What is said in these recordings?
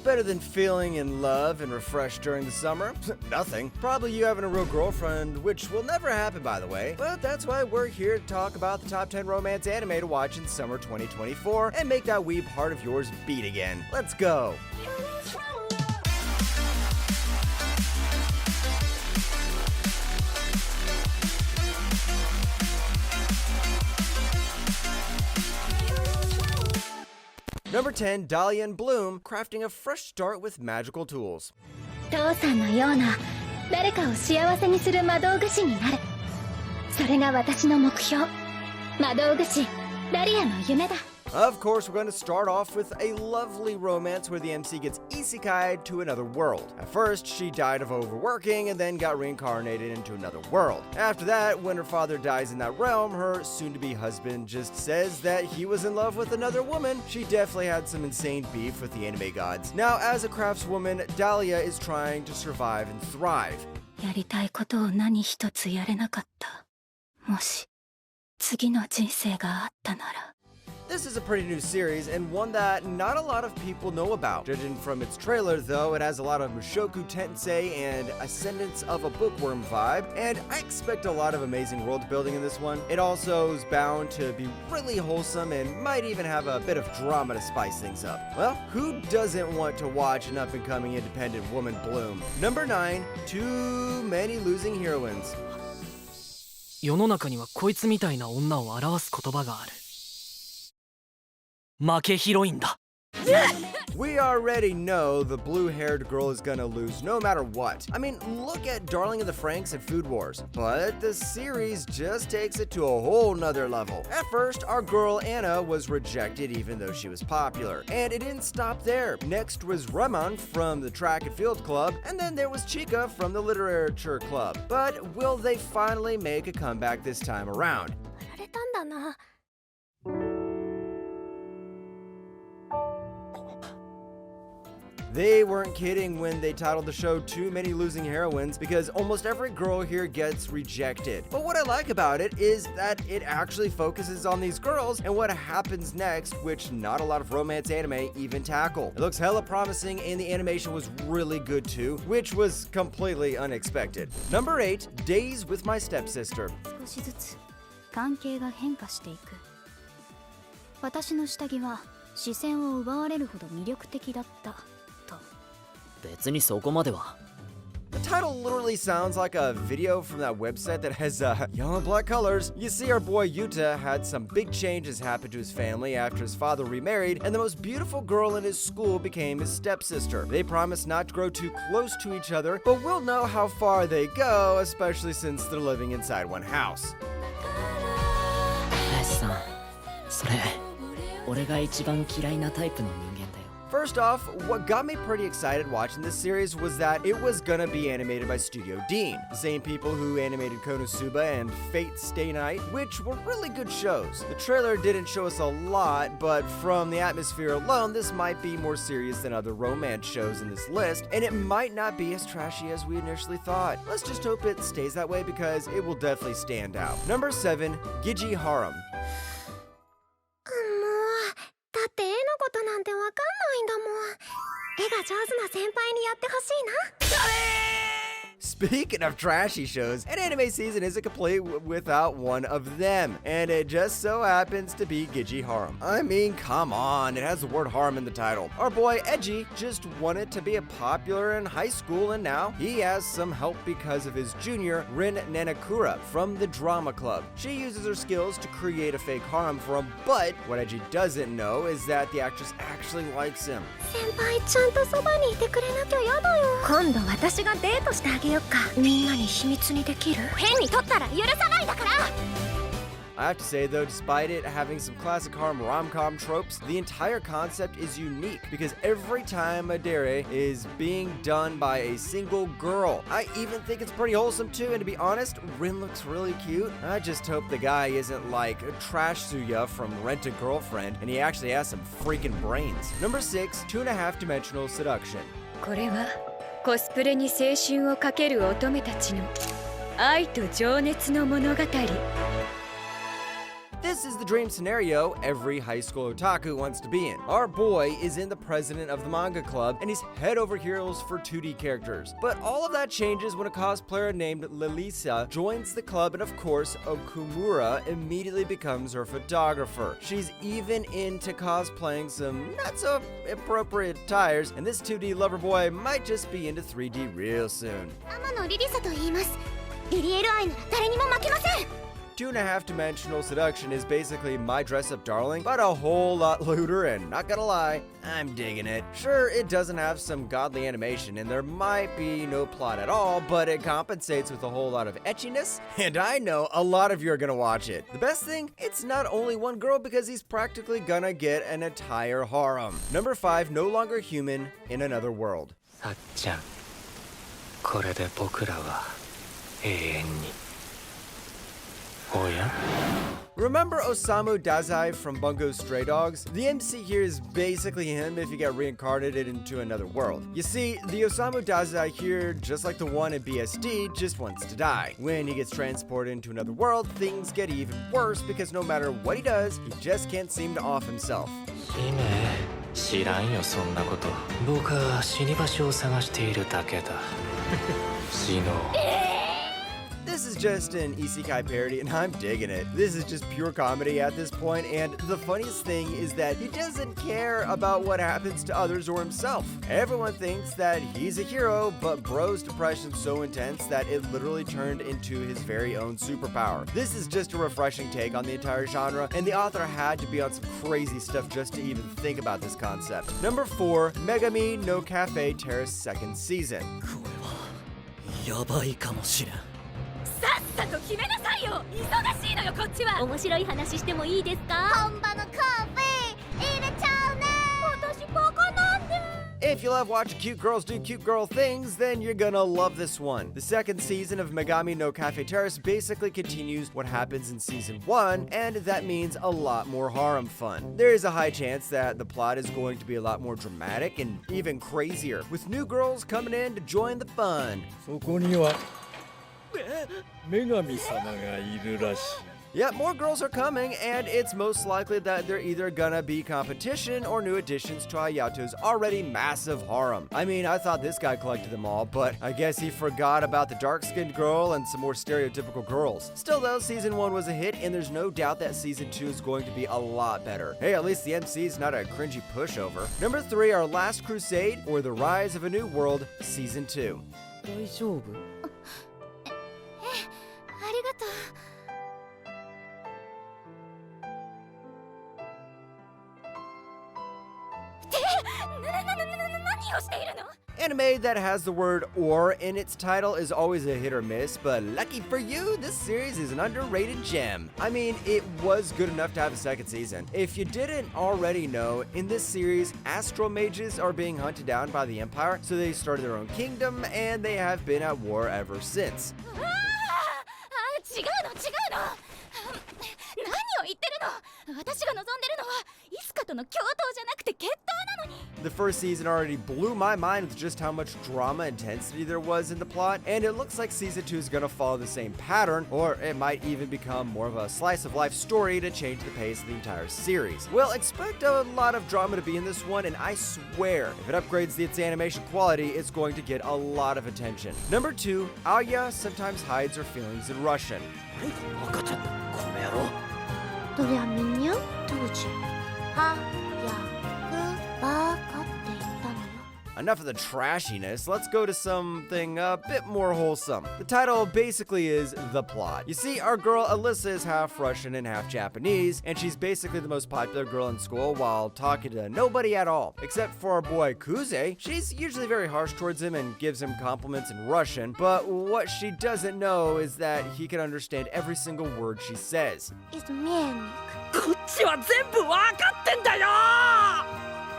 better than feeling in love and refreshed during the summer? Nothing. Probably you having a real girlfriend, which will never happen by the way, but that's why we're here to talk about the top 10 romance anime to watch in summer 2024 and make that weeb heart of yours beat again. Let's go! Number 10, Dahlia and Bloom, crafting a fresh start with magical tools. 父さんのような誰かを幸せにする魔導士になる。それが私の目標。魔導士ダリアの夢だ。Of course, we're going to start off with a lovely romance where the MC gets isekai'd to another world. At first, she died of overworking and then got reincarnated into another world. After that, when her father dies in that realm, her soon-to-be husband just says that he was in love with another woman. She definitely had some insane beef with the anime gods. Now, as a craftswoman, Dahlia is trying to survive and thrive. やりたいことを何一つやれなかった。もし次の人生があったなら。This is a pretty new series, and one that not a lot of people know about. Judging from its trailer, though, it has a lot of Mushoku Tensei and Ascendance of a Bookworm vibe, and I expect a lot of amazing world building in this one. It also is bound to be really wholesome and might even have a bit of drama to spice things up. Well, who doesn't want to watch an up-and-coming independent woman bloom? Number 9, Too Many Losing Heroines. 世の中にはこいつみたいな女を表す言葉がある。負けヒロインだ。We already know the blue-haired girl is gonna lose no matter what. I mean, look at Darling in the Franxx and Food Wars. But the series just takes it to a whole nother level. At first, our girl Anna was rejected even though she was popular. And it didn't stop there. Next was Reman from the Track and Field Club, and then there was Chica from the Literature Club. But will they finally make a comeback this time around? They weren't kidding when they titled the show Too Many Losing Heroines, because almost every girl here gets rejected. But what I like about it is that it actually focuses on these girls and what happens next, which not a lot of romance anime even tackle. It looks hella promising and the animation was really good too, which was completely unexpected. Number 8, Days with My Stepsister. 少しずつ関係が変化していく。私の下着は視線を奪われるほど魅力的だった。別にそこまでは。The title literally sounds like a video from that website that has yellow and black colors. You see, our boy Yuta had some big changes happen to his family after his father remarried, and the most beautiful girl in his school became his stepsister. They promised not to grow too close to each other, but we'll know how far they go, especially since they're living inside one house. 林さん、それ俺が一番嫌いなタイプの人間だよ。First off, what got me pretty excited watching this series was that it was gonna be animated by Studio Dean, the same people who animated Konosuba and Fate Stay Night, which were really good shows. The trailer didn't show us a lot, but from the atmosphere alone, this might be more serious than other romance shows in this list, and it might not be as trashy as we initially thought. Let's just hope it stays that way because it will definitely stand out. Number 7, Giji Harem. だって絵のことなんてわかんないんだもん。絵が上手な先輩にやってほしいな。Speaking of trashy shows, an anime season isn't complete without one of them, and it just so happens to be Giji Harem. I mean, come on, it has the word harem in the title. Our boy Eiji just wanted to be popular in high school, and now he has some help because of his junior, Rin Nanakura, from the drama club. She uses her skills to create a fake harem for him, but what Eiji doesn't know is that the actress actually likes him. 先輩ちゃんとそばにいてくれなきゃやだよ。今度私がデートしてあげようか。みんなに秘密にできる。変に取ったら許さないだから。I have to say though, despite it having some classic harem rom-com tropes, the entire concept is unique because every time a dere is being done by a single girl. I even think it's pretty wholesome too, and to be honest, Rin looks really cute. I just hope the guy isn't like Trash Suya from Rent a Girlfriend and he actually has some freaking brains. Number 6, 2.5-dimensional seduction. これはコスプレに青春をかける乙女たちの愛と情熱の物語。This is the dream scenario every high school otaku wants to be in. Our boy is in the president of the manga club, and he's head over heels for 2D characters. But all of that changes when a cosplayer named Lilisa joins the club, and of course, Okumura immediately becomes her photographer. She's even into cosplaying some not so appropriate attires, and this 2D lover boy might just be into 3D real soon. 2.5-dimensional seduction is basically my dress-up darling, but a whole lot lewder, and not gonna lie, I'm digging it. Sure, it doesn't have some godly animation, and there might be no plot at all, but it compensates with a whole lot of etchiness, and I know a lot of you are gonna watch it. The best thing, it's not only one girl because he's practically gonna get an entire harem. Number 5, no longer human in another world. さっちゃん、これで僕らは永遠に。おや？ Remember Osamu Dazai from Bungo Stray Dogs? The MC here is basically him if you get reincarnated into another world. You see, the Osamu Dazai here, just like the one in BSD, just wants to die. When he gets transported into another world, things get even worse because no matter what he does, he just can't seem to off himself. 姫、知らんよそんなこと。僕は死に場所を探しているだけだ。死のう。This is just an isekai parody, and I'm digging it. This is just pure comedy at this point, and the funniest thing is that he doesn't care about what happens to others or himself. Everyone thinks that he's a hero, but bro's depression's so intense that it literally turned into his very own superpower. This is just a refreshing take on the entire genre, and the author had to be on some crazy stuff just to even think about this concept. Number 4, Megami no Cafe Terrace 2nd Season. やばいかもしれん。さっさと決めなさいよ。忙しいのよこっちは。面白い話してもいいですか？本場のカフェ入れちゃうね。私バカなんで。If you love watching cute girls do cute girl things, then you're gonna love this one. The 2nd season of Megami no Cafe Terrace basically continues what happens in season 1, and that means a lot more harem fun. There is a high chance that the plot is going to be a lot more dramatic and even crazier, with new girls coming in to join the fun. そこには女神様がいるらしい。 Yeah, more girls are coming, and it's most likely that they're either gonna be competition or new additions to Hayato's already massive harem. I mean, I thought this guy collected them all, but I guess he forgot about the dark-skinned girl and some more stereotypical girls. Still though, season 1 was a hit, and there's no doubt that season 2 is going to be a lot better. Hey, at least the MC is not a cringy pushover. Number 3, Our Last Crusade, or The Rise of a New World, season 2. 大丈夫？ありがとう。何をしているの？ Anime that has the word or in its title is always a hit or miss, but lucky for you, this series is an underrated gem. I mean, it was good enough to have a 2nd season. If you didn't already know, in this series, astral mages are being hunted down by the Empire, so they started their own kingdom, and they have been at war ever since. 違うの。何を言ってるの？私が望んでるのはいつかとの共闘じゃなくて決闘なのに。 The first season already blew my mind with just how much drama intensity there was in the plot, and it looks like season 2 is gonna follow the same pattern, or it might even become more of a slice of life story to change the pace of the entire series. Well, expect a lot of drama to be in this one, and I swear, if it upgrades its animation quality, it's going to get a lot of attention. Number 2, Aya sometimes hides her feelings in Russian. 赤ちゃん、この野郎。どりゃみにゃ当時はやくバカって言ったのよ。 Enough of the trashiness, let's go to something a bit more wholesome. The title basically is The Plot. You see, our girl Alyssa is half Russian and half Japanese, and she's basically the most popular girl in school while talking to nobody at all. Except for our boy Kuze, she's usually very harsh towards him and gives him compliments in Russian, but what she doesn't know is that he can understand every single word she says. Изменник. こっちは全部わかってんだよ。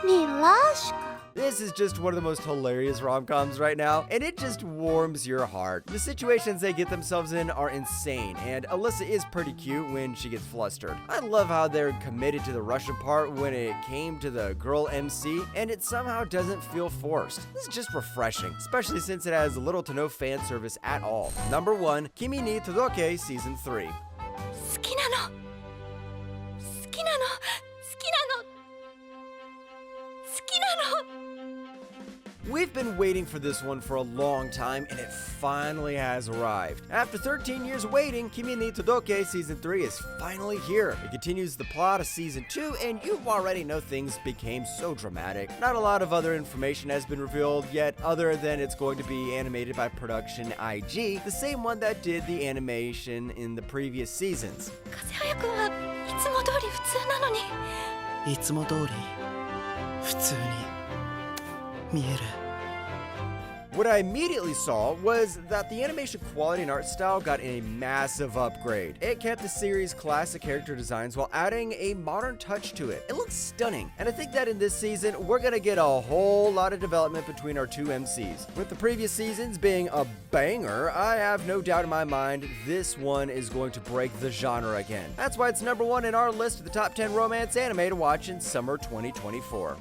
Милашка. This is just one of the most hilarious rom-coms right now, and it just warms your heart. The situations they get themselves in are insane, and Alyssa is pretty cute when she gets flustered. I love how they're committed to the Russian part when it came to the girl MC, and it somehow doesn't feel forced. This is just refreshing, especially since it has little to no fan service at all. Number 1, Kimi ni Todoke Season 3. 好きなの。We've been waiting for this one for a long time, and it finally has arrived. After 13 years waiting, Kimi ni Todoke Season 3 is finally here. It continues the plot of Season 2, and you already know things became so dramatic. Not a lot of other information has been revealed yet, other than it's going to be animated by Production IG, the same one that did the animation in the previous seasons. 風早くんはいつも通り普通なのに。いつも通り普通に見える。 What I immediately saw was that the animation quality and art style got a massive upgrade. It kept the series' classic character designs while adding a modern touch to it. It looks stunning, and I think that in this season, we're gonna get a whole lot of development between our two MCs. With the previous seasons being a banger, I have no doubt in my mind this one is going to break the genre again. That's why it's #1 in our list of the top 10 romance anime to watch in summer 2024.